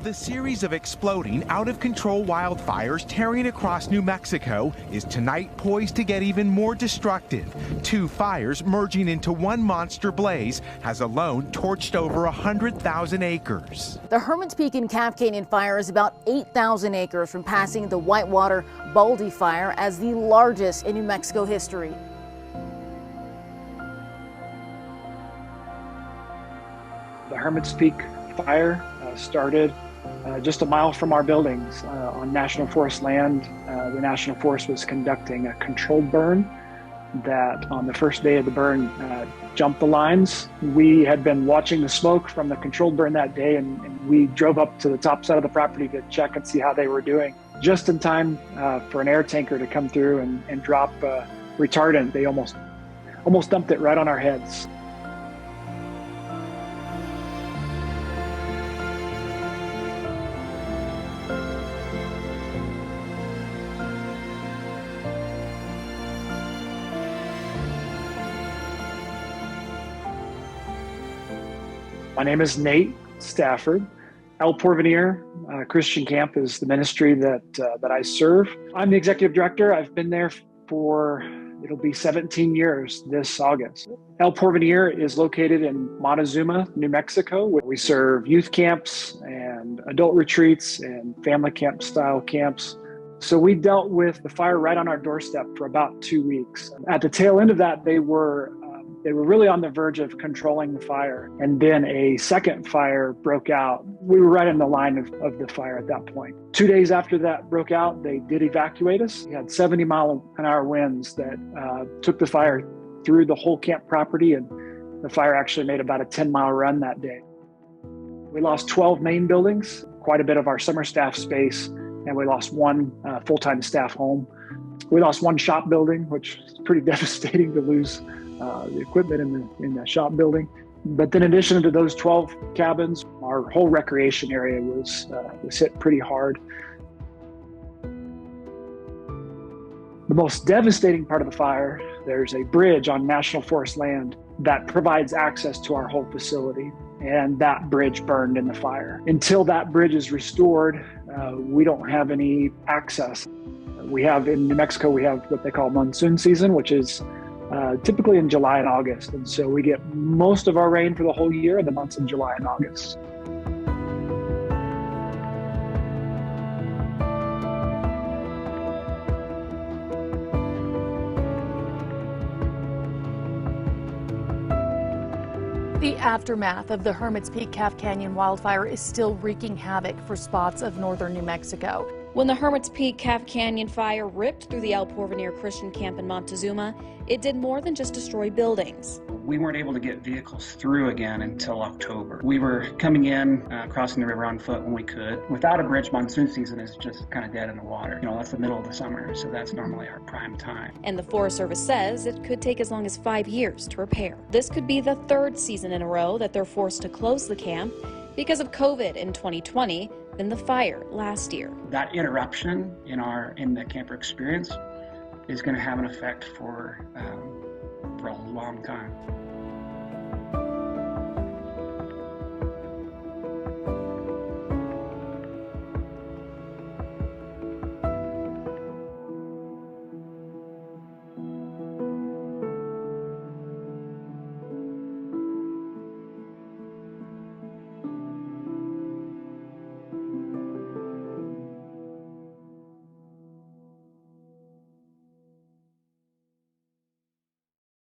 The series of exploding, out-of-control wildfires tearing across New Mexico is tonight poised to get even more destructive. Two fires merging into one monster blaze has alone torched over 100,000 acres. The Hermit's Peak and Calf Canyon fire is about 8,000 acres from passing the Whitewater Baldy fire as the largest in New Mexico history. The Hermit's Peak fire started just a mile from our buildings on National Forest land. The National Forest was conducting a controlled burn that on the first day of the burn jumped the lines. We had been watching the smoke from the controlled burn that day, and we drove up to the top side of the property to check and see how they were doing. Just in time for an air tanker to come through and drop retardant. They almost dumped it right on our heads. My name is Nate Stafford. El Porvenir Christian Camp is the ministry that I serve. I'm the executive director. I've been there for, it'll be 17 years this August. El Porvenir is located in Montezuma, New Mexico. We serve youth camps and adult retreats and family camp style camps. So we dealt with the fire right on our doorstep for about 2 weeks. At the tail end of that, they were really on the verge of controlling the fire. And then a second fire broke out. We were right in the line of the fire at that point. 2 days after that broke out, they did evacuate us. We had 70-mile-an-hour winds that took the fire through the whole camp property, and the fire actually made about a 10-mile run that day. We lost 12 main buildings, quite a bit of our summer staff space, and we lost one full-time staff home. We lost one shop building, which is pretty devastating to lose the equipment in the shop building. But then in addition to those 12 cabins, our whole recreation area was hit pretty hard. The most devastating part of the fire, there's a bridge on National Forest land that provides access to our whole facility, and that bridge burned in the fire. Until that bridge is restored, we don't have any access. We have in New Mexico, we have what they call monsoon season, which is typically in July and August. And so we get most of our rain for the whole year in the months of July and August. The aftermath of the Hermit's Peak Calf Canyon wildfire is still wreaking havoc for spots of northern New Mexico. When the Hermit's Peak Calf Canyon fire ripped through the El Porvenir Christian Camp in Montezuma, it did more than just destroy buildings. We weren't able to get vehicles through again until October. We were coming in, crossing the river on foot when we could. Without a bridge, monsoon season is just kind of dead in the water. That's the middle of the summer, so that's normally our prime time. And the Forest Service says it could take as long as 5 years to repair. This could be the third season in a row that they're forced to close the camp because of COVID in 2020, then the fire last year. That interruption in the camper experience is going to have an effect for a long time.